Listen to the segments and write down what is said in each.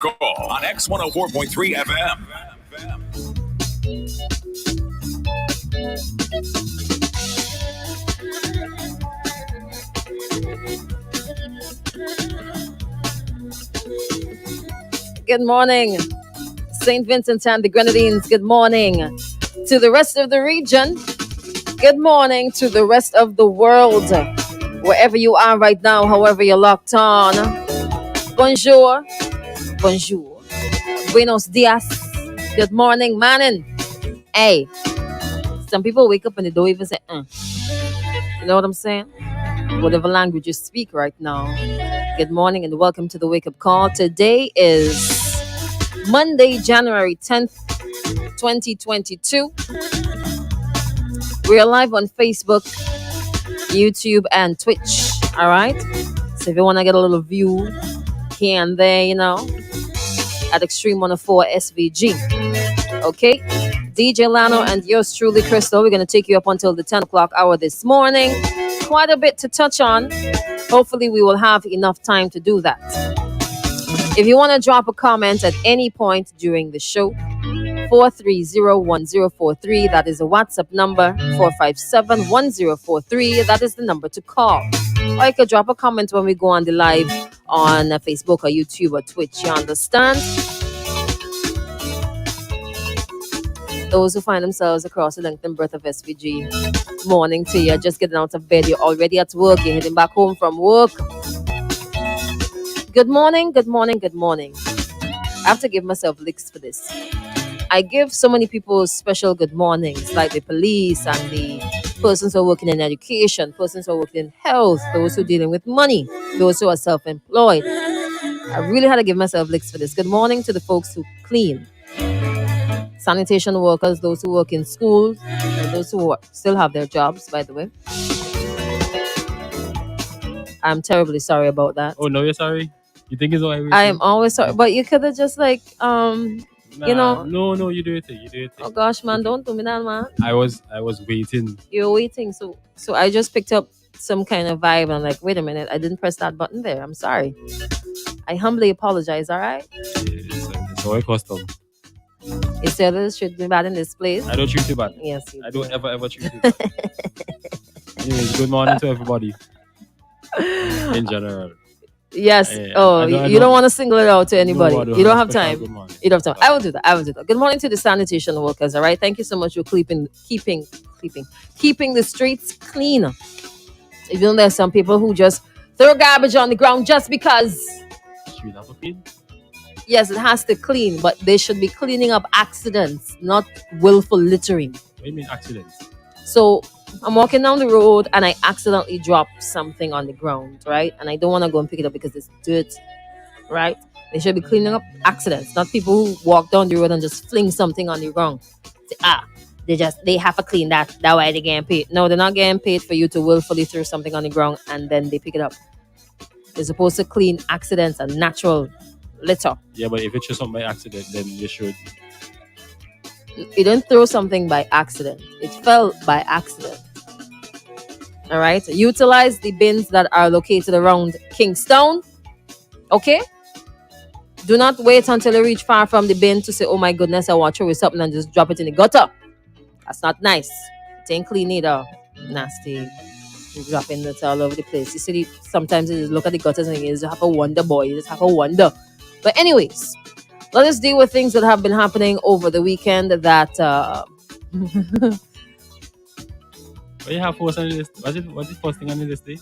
Call on X104.3 FM. Good morning, St. Vincent and the Grenadines. Good morning to the rest of the region. Good morning to the rest of the world. Wherever you are right now, however you're locked on. Bonjour. Bonjour. Buenos dias. Good morning, manin. Hey, some people wake up and they don't even say, You know what I'm saying? Whatever language you speak right now. Good morning and welcome to the Wake Up Call. Today is Monday, January 10th, 2022. We are live on Facebook, YouTube, and Twitch. All right? So if you want to get a little view here and there, at Extreme 104 SVG. Okay? DJ Lano and yours truly, Crystal. We're going to take you up until the 10 o'clock hour this morning. Quite a bit to touch on. Hopefully, we will have enough time to do that. If you want to drop a comment at any point during the show, 430-1043. That is a WhatsApp number. 457-1043. That is the number to call. Or you could drop a comment when we go on the live on Facebook or YouTube or Twitch. You understand? Those who find themselves across the length and breadth of SVG, morning to you. Just getting out of bed. You're already at work. You're heading back home from work. Good morning, good morning, good morning. I have to give myself licks for this. I give so many people special good mornings, like the police and the persons who are working in education, persons who are working in health, those who are dealing with money, those who are self-employed. I really had to give myself licks for this. Good morning to the folks who clean. Sanitation workers, those who work in schools, and those who still have their jobs, by the way. I'm terribly sorry about that. Oh, no, you're sorry? You think it's alright? I am always sorry, but you could have just No, you do it. Oh gosh, man, don't do me that, man. I was waiting. You're waiting, so I just picked up some kind of vibe. And I'm like, wait a minute, I didn't press that button there. I'm sorry. I humbly apologize. All right. It's all custom. You said this should be bad in this place. I don't treat you bad. Yes, I don't ever treat you bad. Anyways, good morning to everybody. In general. Yes. Yeah, you don't want to single it out to anybody. No, you don't have time. You don't have time. I will do that. Good morning to the sanitation workers. All right. Thank you so much for keeping the streets clean. Even there's some people who just throw garbage on the ground just because. Should have a clean? Yes, it has to clean, but they should be cleaning up accidents, not willful littering. What do you mean accidents? So I'm walking down the road and I accidentally drop something on the ground, right? And I don't want to go and pick it up because it's dirt, right? They should be cleaning up accidents, not people who walk down the road and just fling something on the ground. Say, they have to clean that. That way they're getting paid. No, they're not getting paid for you to willfully throw something on the ground and then they pick it up. They're supposed to clean accidents and natural litter. Yeah, but if it's just something by accident, then you should. You didn't throw something by accident. It fell by accident. All right. Utilize the bins that are located around Kingstown. Okay. Do not wait until you reach far from the bin to say, oh my goodness, I want to throw something and just drop it in the gutter. That's not nice. It ain't clean either. Nasty. You're dropping it all over the place. You see, sometimes you just look at the gutters and you just have a wonder, boy. You just have a wonder. But anyways, let us deal with things that have been happening over the weekend that What you have first on the list? What's the first thing on the list today?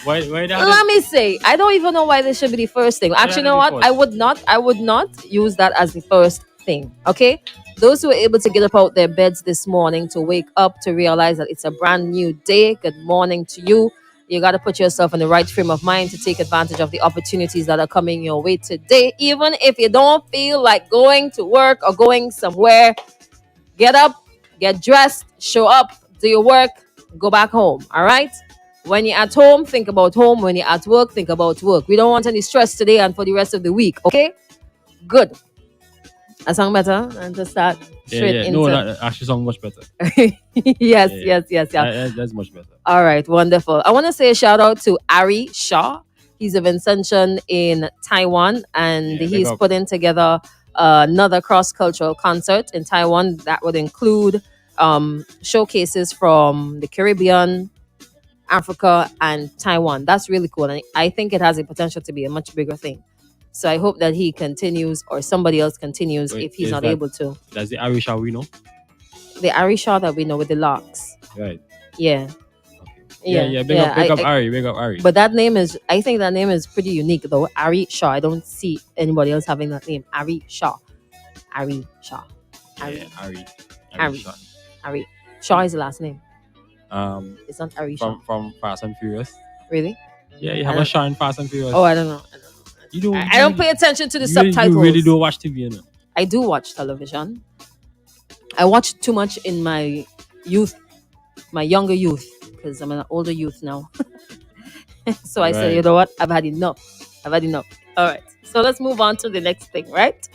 Why Let me say, I don't even know why this should be the first thing. Actually, you know what? I would not use that as the first thing. Okay? Those who were able to get up out their beds this morning to wake up to realize that it's a brand new day. Good morning to you. You got to put yourself in the right frame of mind to take advantage of the opportunities that are coming your way today. Even if you don't feel like going to work or going somewhere, get up, get dressed, show up, do your work, go back home. All right? When you're at home, think about home. When you're at work, think about work. We don't want any stress today and for the rest of the week. Okay? Good. A song better and just start Yeah, straight yeah. into. No, that actually sound much better. yes, Yeah, yes. that's much better. All right, wonderful. I want to say a shout out to Ari Shaw. He's a Vincentian in Taiwan, and Yeah, big he's up. putting together another cross cultural concert in Taiwan that would include showcases from the Caribbean, Africa, and Taiwan. That's really cool. And I think it has a potential to be a much bigger thing. So I hope that he continues or somebody else continues Wait, if he's is not that- able to. That's the Irish we know. The Ari Shaw that we know with the locks. Right. Yeah. Okay. Yeah. Big up Ari. Big up Ari. But that name is, I think that name is pretty unique though. Ari Shaw. I don't see anybody else having that name. Ari Shaw. Ari Shaw. Yeah, Ari. Ari. Shaw. Ari. Shaw is the last name. It's not Ari Shaw. From Fast and Furious. Really? Yeah, you have a Shaw in Fast and Furious. Oh, I don't know. I don't pay attention to the subtitles. You really don't watch TV, you know? I do watch television. I watched too much in my youth, my younger youth, because I'm an older youth now. So I said, you know what? I've had enough. All right. So let's move on to the next thing, right?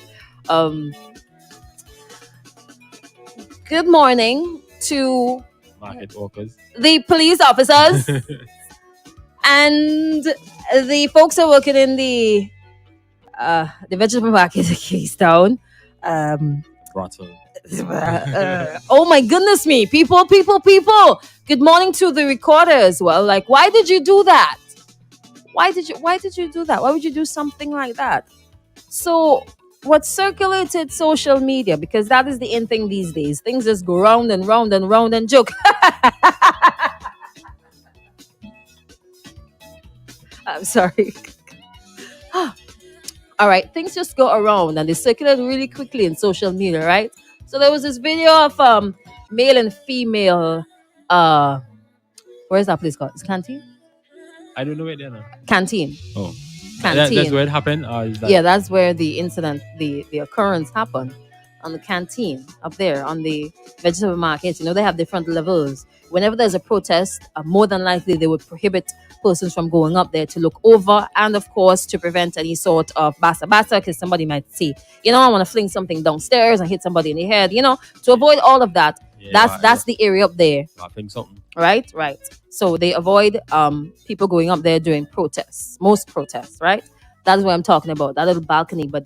Good morning to market workers, the police officers, and the folks who are working in the vegetable market in Keystone. Brattle. Oh my goodness me, people. Good morning to the recorder as well. Like, why did you do that? Why did you do that? Why would you do something like that? So what circulated social media, because that is the in thing these days. Things just go round and round and round and joke. I'm sorry. All right, things just go around and they circulate really quickly in social media, right? So there was this video of male and female. Where is that place called? It's Canteen. I don't know where they're now. Canteen. Oh, Canteen. that's where it happened. Yeah, that's where the incident, the occurrence happened, on the canteen up there on the vegetable market. You know, they have different levels. Whenever there's a protest, more than likely they would prohibit persons from going up there to look over, and of course to prevent any sort of basa because somebody might see, you know, I want to fling something downstairs and hit somebody in the head, you know, to avoid all of that. That's the area up there. Something. Right. So they avoid people going up there during protests, most protests, right? That's what I'm talking about, that little balcony. But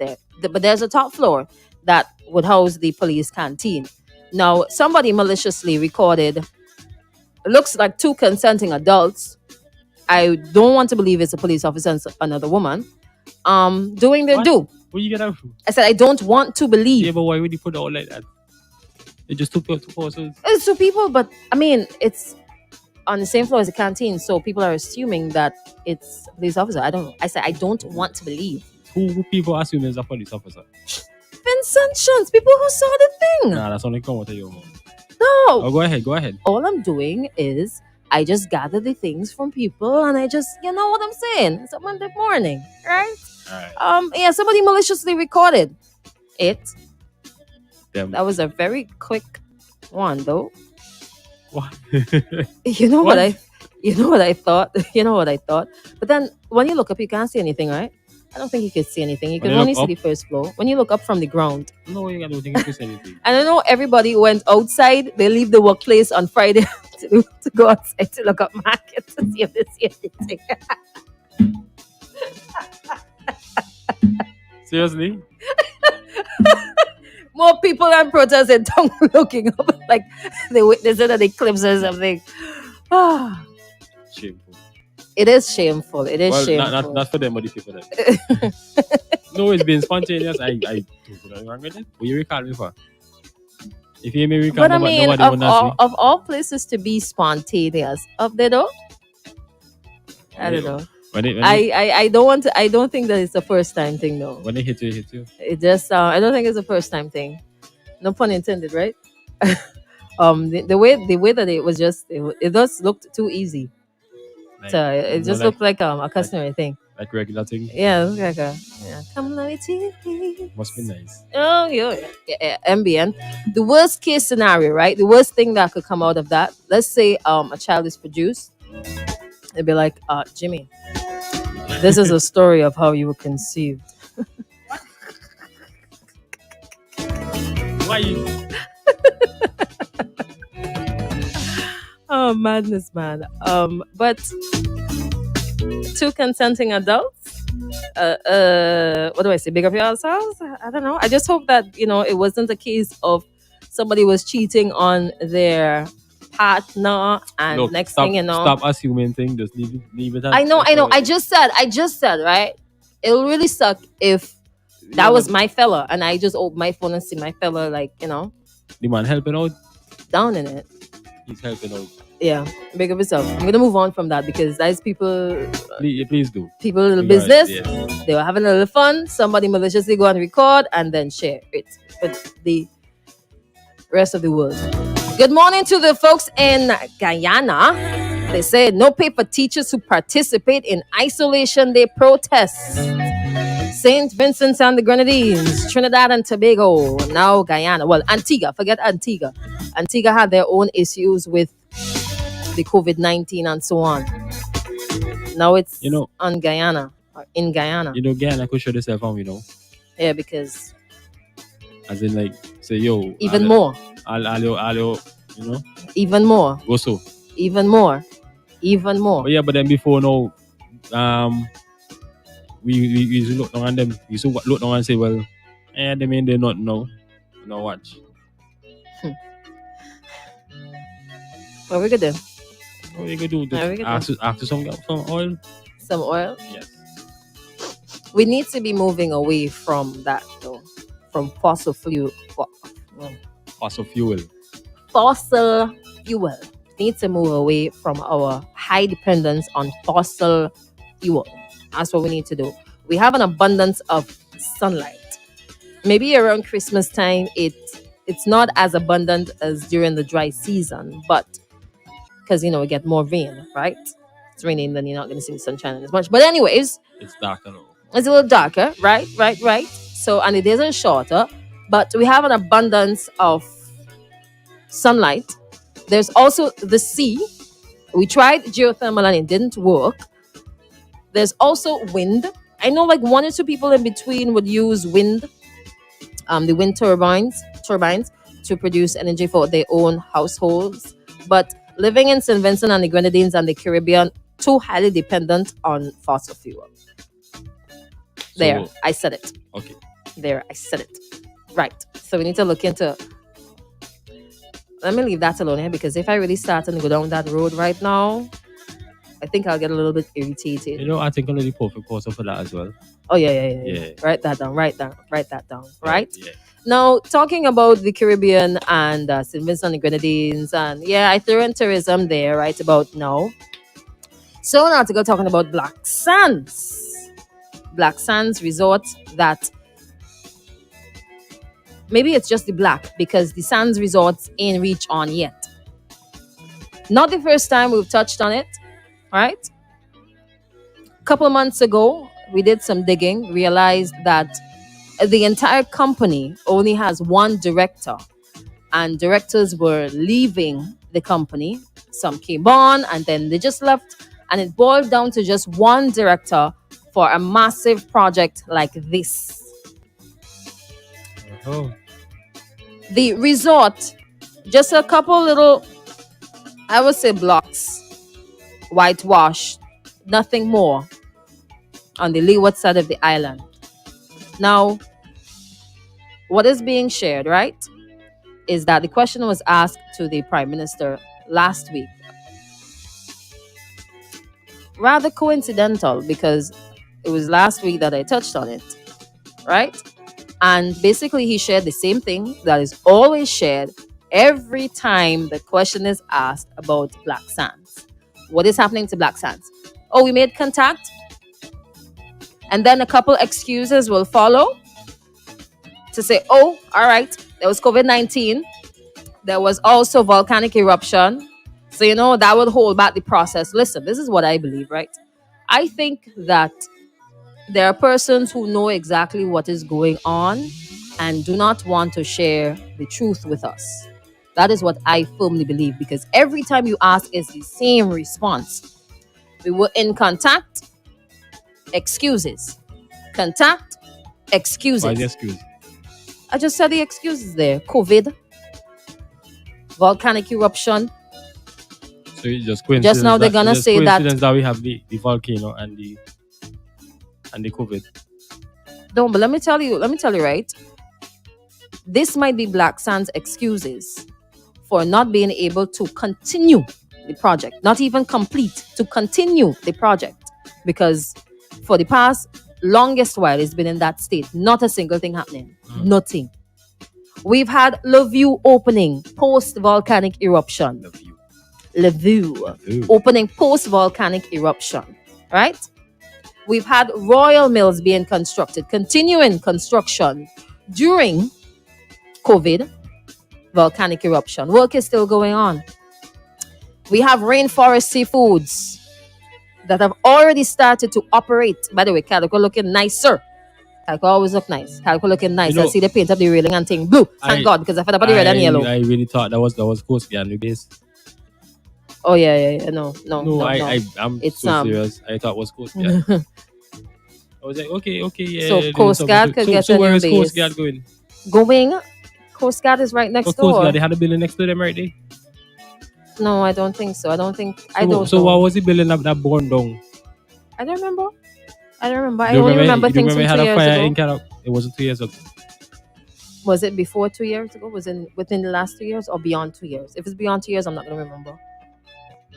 there's a top floor that would house the police canteen. Now, somebody maliciously recorded, it looks like two consenting adults. I don't want to believe it's a police officer and another woman doing their due. What you get out from? I said, I don't want to believe. Yeah, but why would you put it out like that? It just two persons. It's two people, but I mean, it's on the same floor as the canteen, so people are assuming that it's a police officer. I don't know. I said, I don't want to believe. Who people assume is a police officer? Vincentians, people who saw the thing. Nah, that's only come with your mom. No. Oh, go ahead. All I'm doing is I just gather the things from people, and I just, you know what I'm saying? It's a Monday morning, right? All right. Yeah, somebody maliciously recorded it. Damn. That was a very quick one, though. What? You know what I thought? But then when you look up, you can't see anything, right? I don't think you can see anything. You can only see the first floor. When you look up from the ground. No, I don't think you can see anything. And I know everybody went outside. They leave the workplace on Friday to go outside to look up market to see if they see anything. Seriously? More people than protesting, tongue looking up like they witnessed an eclipse or something. Shameful. It is shameful. It is shameful. Not for them, but the people that. No, it's been spontaneous. I don't know wrong with it. What you recall me for? If you may recall, but I mean, of all places to be spontaneous, up there though. I don't know. I don't want to. I don't think that it's a first time thing though. When they hit you. It just. I don't think it's a first time thing. No pun intended, right? The way that it was just. It just looked too easy. So it just looked like a customary thing. Like regular thing. Yeah, it looked like come on TV. Must be nice. Oh yeah. MBN. The worst case scenario, right? The worst thing that could come out of that. Let's say a child is produced. They'd be like, Jimmy, this is a story of how you were conceived. Why? Oh, madness, man. But two consenting adults. What do I say? Big up yourselves. I don't know. I just hope that it wasn't a case of somebody was cheating on their partner, and Look, next stop, thing you know, stop assuming things. Just leave it. I know. I just said, right? It'll really suck if that was my fella, and I just open my phone and see my fella, like, the man helping out. down in it. He's helping out. Yeah, big up yourself. I'm gonna move on from that because that's people. Please do. People little Because, business. yes. They were having a little fun. Somebody maliciously go and record and then share it with the rest of the world. Good morning to the folks in Guyana. They say no pay for teachers who participate in Isolation Day protests. St. Vincent and the Grenadines, Trinidad and Tobago, now Guyana. Well, Antigua, forget Antigua. Antigua had their own issues with the COVID-19 and so on. Now it's on Guyana, or in Guyana. Guyana could show themselves on, Yeah, because as in, like, say, yo. Even more. Even more. Go so. Even more. But yeah, but then before now, we used to look down on them. We used to look down and say, well, they mean they not know. No watch. What we gonna do? What we gonna do? After some oil? Some oil? Yes. We need to be moving away from that, though. From fossil fuel. Fossil fuel. Fossil fuel. We need to move away from our high dependence on fossil fuel. That's what we need to do. We have an abundance of sunlight. Maybe around Christmas time, it's not as abundant as during the dry season, but because we get more rain, right? It's raining, then you're not going to see the sunshine as much. But anyways, it's darker now. It's a little darker, right? So, and the days are shorter, but we have an abundance of sunlight. There's also the sea. We tried geothermal and it didn't work. There's also wind. I know like one or two people in between would use wind, the wind turbines to produce energy for their own households. But living in St. Vincent and the Grenadines and the Caribbean, too highly dependent on fossil fuel. There, I said it. Okay. There, I said it. Right. So we need to look into. Let me leave that alone here because if I really start and go down that road right now, I think I'll get a little bit irritated. I think I'm the perfect person for that as well. Oh yeah. Write that down. Right? Yeah. Now, talking about the Caribbean and St. Vincent and the Grenadines, and I threw in tourism there right about now. So now to go talking about Black Sands Resort that maybe it's just the black because the Sands Resorts ain't reach on yet. Not the first time we've touched on it, right? A couple of months ago, we did some digging, realized that the entire company only has one director, and directors were leaving the company. Some came on and then they just left, and it boiled down to just one director for a massive project like this. Oh. The resort, just a couple little, I would say blocks, whitewashed, nothing more on the leeward side of the island. Now, what is being shared, right, is that the question was asked to the Prime Minister last week. Rather coincidental because it was last week that I touched on it, right? And basically he shared the same thing that is always shared every time the question is asked about Black Sands. What is happening to Black Sands? Oh, we made contact. And then a couple excuses will follow to say, oh, all right, there was COVID-19. There was also volcanic eruption. So, that would hold back the process. Listen, this is what I believe, right? I think that there are persons who know exactly what is going on and do not want to share the truth with us. That is what I firmly believe, because every time you ask is the same response. We were in contact, excuses. Contact, excuses. Why the excuse? I just said the excuses there. COVID, volcanic eruption. So it's just coincidence. Just now they're gonna say coincidence that we have the volcano and the COVID. No, but let me tell you, right? This might be Black Sand's excuses for not being able to continue the project, not even complete, to continue the project. Because for the past longest while, it's been in that state. Not a single thing happening. Nothing. We've had Levue opening post-volcanic eruption. Levue opening post-volcanic eruption. Right? We've had Royal Mills being constructed, continuing construction during COVID, volcanic eruption. Work is still going on. We have Rainforest Seafoods that have already started to operate. By the way, Calico looking nicer. Calico always look nice. Calico looking nice. I see the paint of the railing and thing blue. Thank God, because I fed up the red and yellow. I really thought that was Coast Guyana base. Oh yeah. No. I'm it's so serious. I thought it was Coast Guard. I was like, okay, yeah. So Coast Guard could get a where new is base. Coast Guard going? Coast Guard is right next door. Coast Guard, they had a building next to them right there. No, I don't think so. I don't So know. what was the building that burned down? I don't remember. I only remember things from 2 years ago. In Canada? It wasn't 2 years ago. Was it before 2 years ago? Was it within the last 2 years or beyond 2 years? If it's beyond 2 years, I'm not going to remember.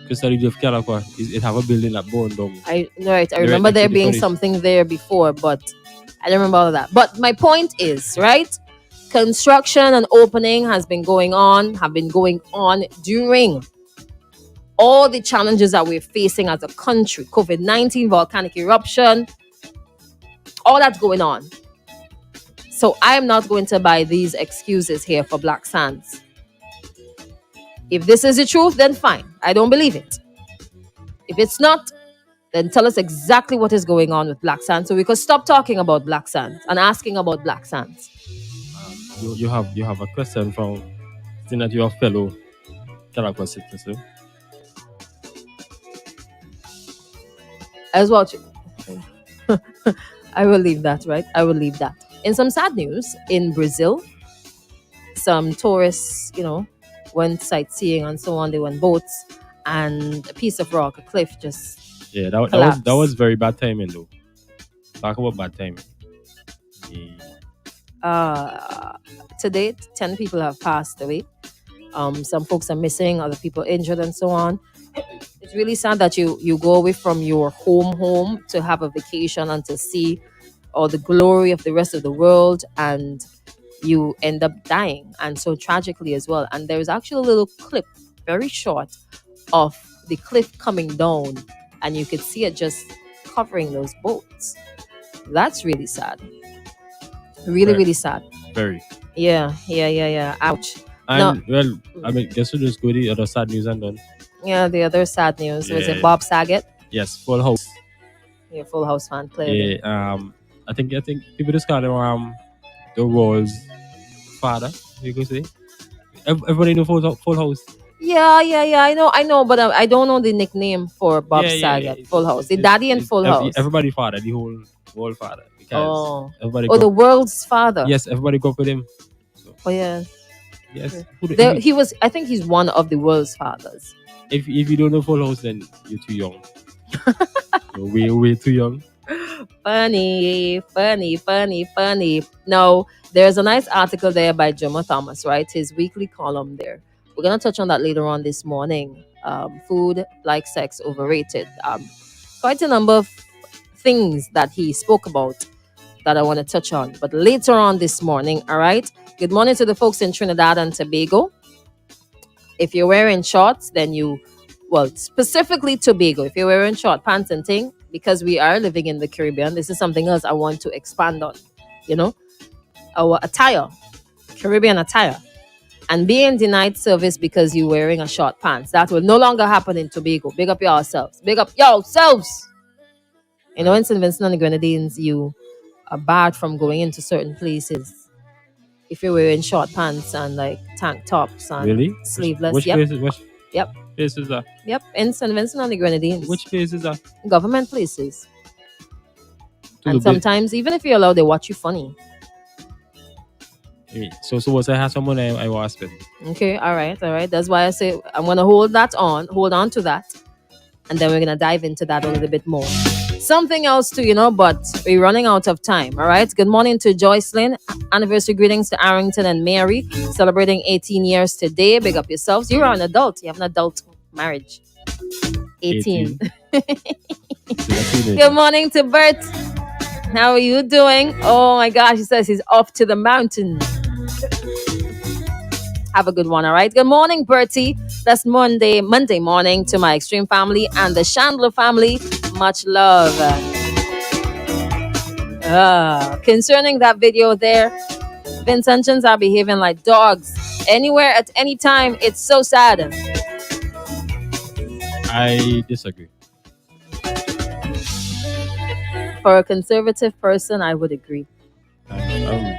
Because of Canada, it have a building that burned down. I remember there being something there before, but I don't remember all of that. But my point is, right? Construction and opening have been going on during all the challenges that we're facing as a country. COVID-19, volcanic eruption, all that's going on. So I am not going to buy these excuses here for Black Sands. If this is the truth, then fine. I don't believe it. If it's not, then tell us exactly what is going on with Black Sands so we could stop talking about Black Sands and asking about Black Sands. You have a question from seeing that you're a fellow Canada citizen. As well. I will leave that, right? I will leave that. In some sad news, in Brazil, some tourists, went sightseeing and so on. They went boats, and a piece of rock, a cliff, just that was very bad timing, though. Talk about bad timing. To date, 10 people have passed away. Some folks are missing, other people injured, and so on. It's really sad that you go away from your home to have a vacation and to see all the glory of the rest of the world, and you end up dying, and so tragically as well. And there's actually a little clip, very short, of the cliff coming down, and you could see it just covering those boats. That's really sad. Really sad. Very. Yeah. Ouch. And well, I mean, guess we'll just go to the other sad news and done. Yeah, the other sad news was it Bob Saget? Yes, Full House. You're a Full House fan, clearly. Yeah. I think people just call him the world's father. You could say. Everybody know Full House. Yeah. I know, but I don't know the nickname for Bob Saget. Full House, the daddy in Full House. Everybody father, the whole father. Because everybody. The world's father. Yes, everybody go with him. So. Oh yeah. Yes. He was. I think he's one of the world's fathers. If you don't know Full House, then you're too young. You're way too young. Funny. No, there's a nice article there by Jomo Thomas, right? His weekly column there. We're gonna touch on that later on this morning. Food, like sex, overrated. Quite a number of things that he spoke about that I want to touch on, but later on this morning. All right. Good morning to the folks in Trinidad and Tobago. If you're wearing shorts, then specifically Tobago, if you're wearing short pants and thing, because we are living in the Caribbean, this is something else I want to expand on. Our attire, Caribbean attire, and being denied service because you're wearing a short pants. That will no longer happen in Tobago. Big up yourselves. In St. Vincent and the Grenadines, you are barred from going into certain places if you're wearing short pants and like tank tops and sleeveless. Which places? Yep. Place is that? Yep, in St. Vincent and the Grenadines. Which place is that? Government places. And sometimes, even if you're allowed, they watch you funny. So once I have someone I was spend. Okay, all right, all right. That's why I say I'm gonna hold on to that, and then we're gonna dive into that a little bit more. Something else too, but we're running out of time. All right. Good morning to Joycelyn. Anniversary greetings to Arrington and Mary, celebrating 18 years today. Big up yourselves. You are an adult. You have an adult marriage. 18. Good morning to Bert. How are you doing? Oh my gosh, he says he's off to the mountain. Have a good one, all right? Good morning, Bertie. That's Monday morning to my extreme family and the Chandler family. Much love. Concerning that video there, Vincentians are behaving like dogs. Anywhere at any time, it's so sad. I disagree. For a conservative person, I would agree. Um,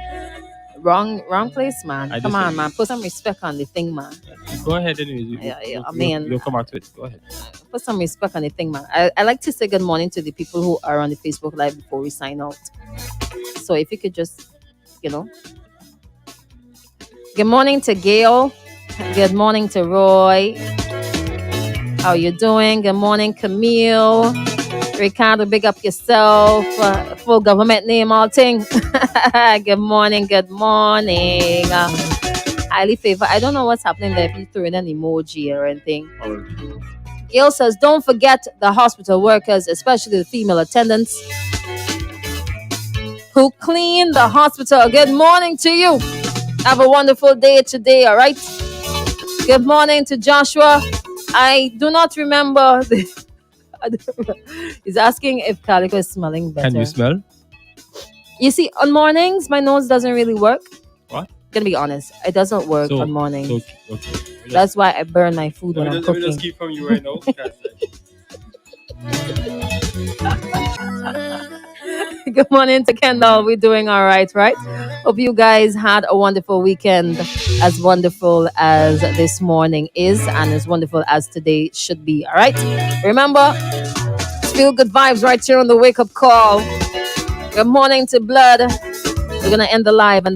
Wrong place, man. I Come on, disagree. man. Put some respect on the thing, man. Go ahead anyways. I mean, you'll come back to it. Go ahead. Put some respect on the thing, man. I like to say good morning to the people who are on the Facebook Live before we sign out. So if you could just, Good morning to Gail. Good morning to Roy. How you doing? Good morning, Camille. Ricardo, big up yourself. Full government name, all thing. Good morning, good morning. Highly favored. I don't know what's happening there. If you threw in an emoji or anything. Gail says, don't forget the hospital workers, especially the female attendants who clean the hospital. Good morning to you. Have a wonderful day today, all right? Good morning to Joshua. I do not remember. He's asking if Calico is smelling better. Can you smell? You see, on mornings, my nose doesn't really work. What? Gonna be honest, it doesn't work on mornings. Okay. That's why I burn my food when I'm Let me cooking. just keep from you right now. Good morning to Kendall. We're doing all right? Hope you guys had a wonderful weekend, as wonderful as this morning is, and as wonderful as today should be. All right. Remember, feel good vibes right here on the wake up call. Good morning to Blood. We're gonna end the live and then